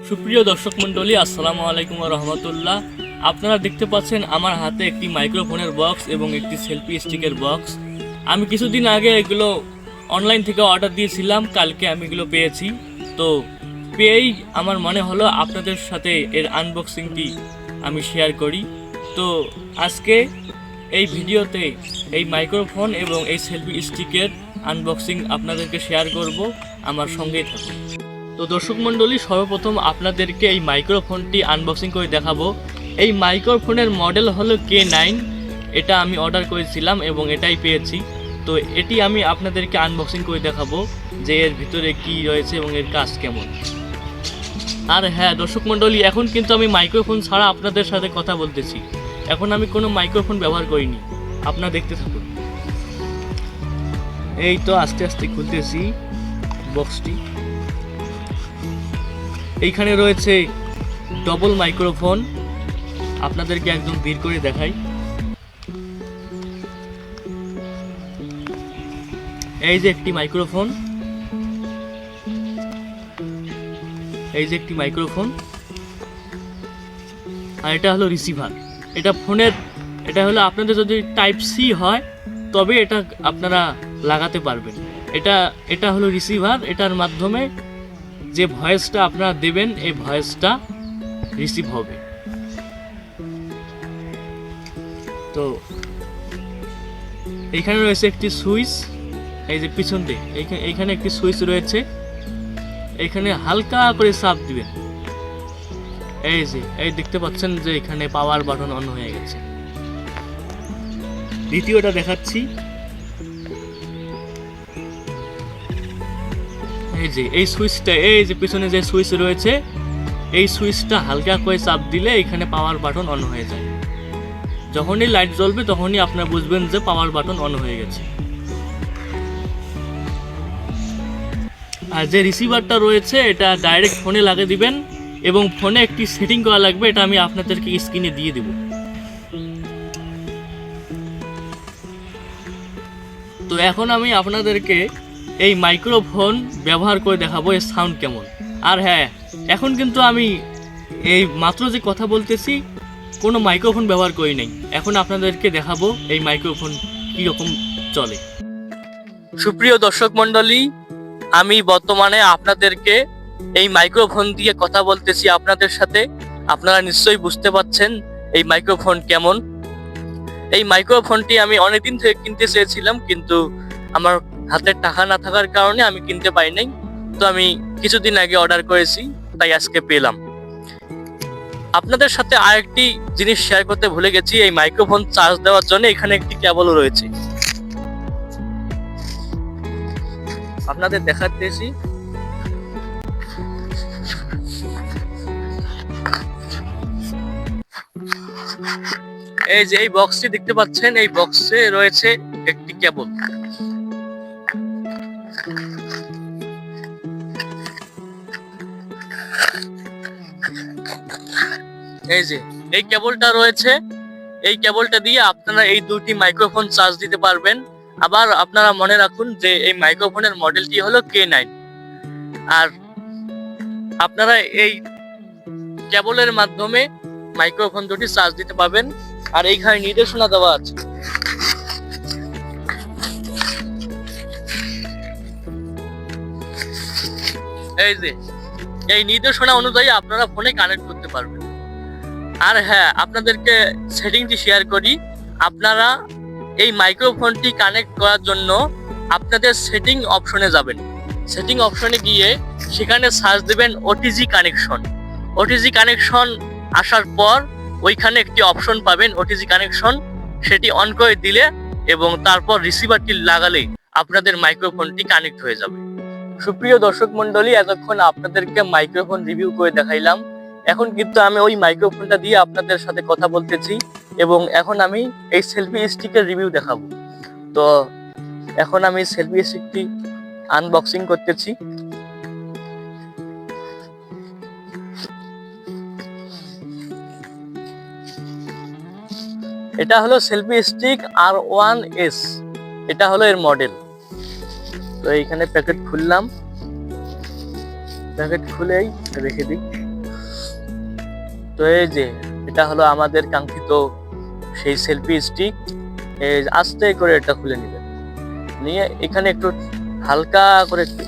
সুপ্রিয় দর্শক মণ্ডলী, আসসালামু আলাইকুম ওয়া রাহমাতুল্লাহ। আপনারা দেখতে পাচ্ছেন আমার হাতে একটি মাইক্রোফোনের বক্স এবং একটি সেলফি স্টিকের বক্স। আমি কিছুদিন আগে এগুলো অনলাইন থেকে অর্ডার দিয়েছিলাম, কালকে আমি এগুলো পেয়েছি। তো পেয়েই আমার মনে হলো আপনাদের সাথে এর আনবক্সিংটি আমি শেয়ার করি। তো আজকে এই ভিডিওতে এই মাইক্রোফোন এবং এই সেলফি স্টিকের আনবক্সিং আপনাদেরকে শেয়ার করব, আমার সঙ্গেই থাকুন। তো দর্শক মণ্ডলী, সর্বপ্রথম আপনাদেরকে এই মাইক্রোফোনটি আনবক্সিং করে দেখাবো। এই মাইক্রোফোনের মডেল হলো K9। এটা আমি অর্ডার করেছিলাম এবং এটাই পেয়েছি। তো এটি আমি আপনাদেরকে আনবক্সিং করে দেখাবো যে এর ভিতরে কি রয়েছে এবং এর কাজ কেমন। আর হ্যাঁ দর্শক মণ্ডলী, এখন কিন্তু আমি মাইক্রোফোন ছাড়া আপনাদের সাথে কথা বলতেছি। এখন আমি কোনো মাইক্রোফোন ব্যবহার করিনি, আপনারা দেখতে থাকুন। এই তো আস্তে আস্তে খুলতেছি বক্সটি। এইখানে রয়েছে ডবল মাইক্রোফোন, আপনাদেরকে একদম বের করে দেখাই। এই যে একটি মাইক্রোফোন, এই যে একটি মাইক্রোফোন, আর এটা হলো রিসিভার। এটা ফোনের, এটা হলো আপনাদের যদি টাইপ সি হয় তবে এটা আপনারা লাগাতে পারবেন। এটা হলো রিসিভার, এটার মাধ্যমে যে ভয়েসটা আপনারা দেবেন এই ভয়েসটা রিসিভ হবে। তো এইখানে রয়েছে একটি সুইচ, এই যে পিছন দিকে এইখানে একটি সুইচ রয়েছে। এইখানে হালকা করে চাপ দিবেন, এই দেখতে পাচ্ছেন যে এখানে পাওয়ার বাটন অন হয়ে গেছে। দ্বিতীয়টা দেখাচ্ছি। এই সুইচটা, এই যে পিছনে যে সুইচ রয়েছে এই সুইচটা হালকা করে চাপ দিলে এখানে পাওয়ার বাটন অন হয়ে যায়। যখনই লাইট জ্বলবে তখনই আপনারা বুঝবেন যে পাওয়ার বাটন অন হয়ে গেছে। আর যে রিসিভারটা রয়েছে এটা ডাইরেক্ট ফোনে লাগিয়ে দিবেন এবং ফোনে একটি সেটিং করা লাগবে, এটা আমি আপনাদেরকে স্ক্রিনে দিয়ে দেব। তো এখন আমি আপনাদেরকে এই মাইক্রোফোন ব্যবহার করে দেখাবো এর সাউন্ড কেমন। আর হ্যাঁ, এখন কিন্তু আমি এই মাত্র যে কথা বলতেছি কোনো মাইক্রোফোন ব্যবহার করি নাই। এখন আপনাদেরকে দেখাবো এই মাইক্রোফোন কীরকম চলে। সুপ্রিয় দর্শক মণ্ডলী, আমি বর্তমানে আপনাদেরকে এই মাইক্রোফোন দিয়ে কথা বলতেছি আপনাদের সাথে। আপনারা নিশ্চয়ই বুঝতে পারছেন এই মাইক্রোফোন কেমন। এই মাইক্রোফোনটি আমি অনেকদিন থেকে কিনতে চেয়েছিলাম, কিন্তু আমার হাতে টাকা না থাকার কারণে আমি কিনতে পারি নাই। তো আমি কিছুদিন আগে অর্ডার করেছি, তাই আজকে পেলাম। আপনাদের সাথে আরেকটি জিনিস শেয়ার করতে ভুলে গেছি। এই মাইক্রোফোন চার্জ দেওয়ার জন্য এখানে একটি কেবলও রয়েছে, আপনাদের দেখাতেছি। এই যে এই বক্সটি দেখতে পাচ্ছেন, এই বক্সে রয়েছে একটি কেবল। এই যে এই কেবলটা রয়েছে, এই কেবলটা দিয়ে আপনারা এই দুটি মাইক্রোফোন চার্জ দিতে পারবেন। আবার আপনারা মনে রাখুন যে এই মাইক্রোফোনের মডেলটি হলো K9। আর আপনারা এই কেবলের মাধ্যমে মাইক্রোফোন দুটি চার্জ দিতে পারবেন। আর এইখানে নির্দেশনা দেওয়া আছে। এই যে এই নির্দেশনা অনুযায়ী আপনারা ফোনে কানেক্ট করতে পারবেন। আর হ্যাঁ, আপনাদেরকে সেটিংটি শেয়ার করি। আপনারা এই মাইক্রোফোনটি কানেক্ট করার জন্য আপনাদের সেটিং অপশনে যাবেন। সেটিং অপশনে গিয়ে সেখানে সার্চ দেবেন ওটিজি কানেকশন। ওটিজি কানেকশন আসার পর ওইখানে একটি অপশন পাবেন ওটিজি কানেকশন, সেটি অন করে দিলে এবং তারপর রিসিভারটি লাগালে আপনাদের মাইক্রোফোনটি কানেক্ট হয়ে যাবে। সুপ্রিয় দর্শক মণ্ডলী, এতক্ষণ আপনাদেরকে মাইক্রোফোন রিভিউ করে দেখাইলাম। এখন কিন্তু আমি ওই মাইক্রোফোনটা দিয়ে আপনাদের সাথে কথা বলতেছি এবং এখন আমি এই সেলফি স্টিকের রিভিউ দেখাবো। তো এখন আমি সেলফি স্টিকটি আনবক্সিং করতেছি। এটা হলো সেলফি স্টিক R1S, এটা হলো এর মডেল। তো এইখানে প্যাকেট খুললাম, প্যাকেট খুলেই রেখে দিই। তো এই যে এটা হলো আমাদের কাঙ্ক্ষিত সেই সেলফি স্টিক। আস্তে করে এটা খুলে নেবেন, নিয়ে এখানে একটু হালকা করে একটু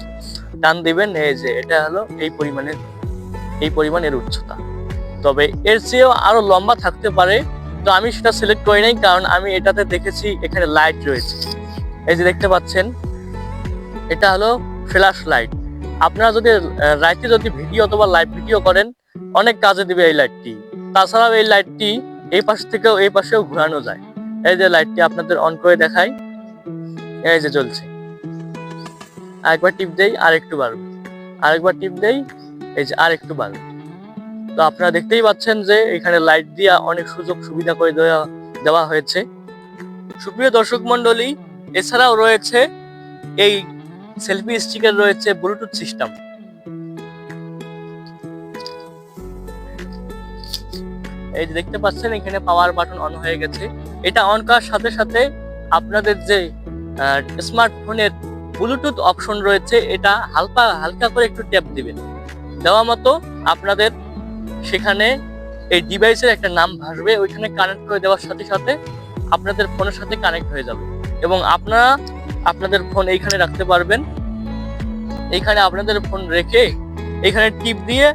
টান দিবেন। এই যে এটা হলো এই পরিমাণের উচ্চতা, তবে এর চেয়েও আরো লম্বা থাকতে পারে। তো আমি সেটা সিলেক্ট করি নাই, কারণ আমি এটাতে দেখেছি এখানে লাইট রয়েছে। এই যে দেখতে পাচ্ছেন, এটা হলো ফ্ল্যাশ লাইট। আপনারা যদি রাইতে যদি ভিডিও অথবা লাইভ ভিডিও করেন, অনেক কাজে দিবে এই লাইটটি। তাছাড়াও এই লাইটটি এই পাশ থেকেও এই পাশেও ঘোরানো যায়। এই যে লাইটটি আপনাদের অন করে দেখাই, এই যে জ্বলছে। আরেকবার টিপ দেই, আর একটু বাড়বে, আরেকবার টিপ দেই, এই যে আর একটু বাড়বে। তো আপনারা দেখতেই পাচ্ছেন যে এখানে লাইট দিয়ে অনেক সুযোগ সুবিধা করে দেওয়া হয়েছে। সুপ্রিয় দর্শক মন্ডলী, এছাড়াও রয়েছে এই সেলফি স্টিকের রয়েছে ব্লুটুথ সিস্টেম। এই যে দেখতে পাচ্ছেন এখানে পাওয়ার বাটন অন হয়ে গেছে। এটা অন করার সাথে সাথে আপনাদের যে স্মার্টফোনের ব্লুটুথ অপশন রয়েছে, এটা হালকা হালকা করে একটু ট্যাপ দিবেন। দেওয়া মতো আপনাদের সেখানে এই ডিভাইসের একটা নাম ভাসবে, ওইখানে কানেক্ট করে দেওয়ার সাথে সাথে আপনাদের ফোনের সাথে কানেক্ট হয়ে যাবে এবং আপনারা আপনাদের ফোন এইখানে রাখতে পারবেন। এইখানে আপনাদের ফোন রেখে এখানে টিপ দিয়ে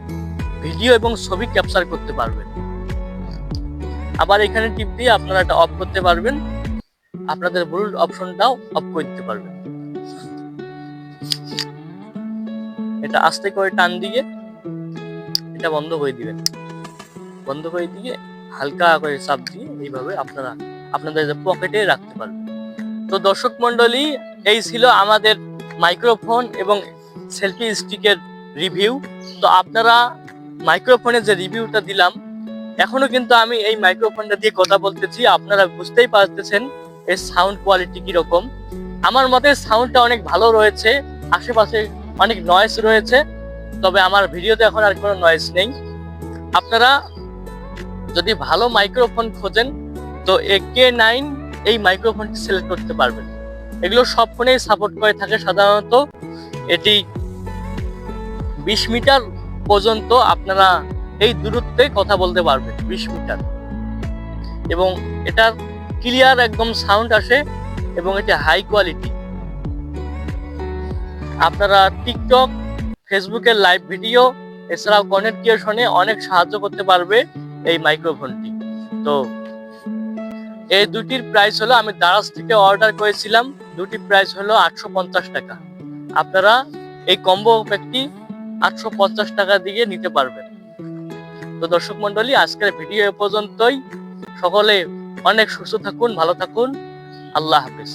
ভিডিও এবং ছবি ক্যাপচার করতে পারবেন। আবার এখানে টিপ দিয়ে আপনারা এটা অফ করতে পারবেন, আপনাদের ব্লুটুথ অপশনটাও অফ করে দিতে পারবেন। এটা আস্তে করে টান দিয়ে এটা বন্ধ করে দিবেন, বন্ধ করে দিয়ে হালকা করে চাপ দিয়ে এইভাবে আপনারা আপনাদের পকেটে রাখতে পারবেন। তো দর্শক মন্ডলী, এই ছিল আমাদের মাইক্রোফোন এবং সেলফি স্টিকের রিভিউ। তো আপনারা মাইক্রোফোনের যে রিভিউটা দিলাম, এখনো কিন্তু আমি এই মাইক্রোফোনটা দিয়ে কথা বলতেছি, আপনারা বুঝতেই পারতেছেন এর সাউন্ড কোয়ালিটি কিরকম। আমার মতে সাউন্ডটা অনেক ভালো রয়েছে, আশেপাশে অনেক নয়েজ রয়েছে, তবে আমার ভিডিওতে এখন আর কোনো নয়েজ নেই। আপনারা যদি ভালো মাইক্রোফোন খোঁজেন তো K9 এই মাইক্রোফোনটি সিলেক্ট করতে পারবেন। এগুলো সব ফোনেই সাপোর্ট করে থাকে। সাধারণত এটি 20 মিটার পর্যন্ত আপনারা এই দূরত্বে কথা বলতে পারবেন, 20 মিটার, এবং এটার ক্লিয়ার একদম সাউন্ড আসে এবং এটি হাই কোয়ালিটি। আপনারা টিকটক, ফেসবুকের লাইভ ভিডিও এছাড়াও কন্টেন্ট ক্রিয়েশনে অনেক সাহায্য করতে পারবে এই মাইক্রোফোনটি। তো এই দুটির প্রাইস হলো, আমি দারাজ থেকে অর্ডার করেছিলাম, দুটির প্রাইস হলো 850 টাকা। আপনারা এই কম্বো প্যাকটি 850 টাকা দিয়ে নিতে পারবেন। তো দর্শক মন্ডলী, আজকের ভিডিও এ পর্যন্তই। সকলে অনেক সুস্থ থাকুন, ভালো থাকুন। আল্লাহ হাফেজ।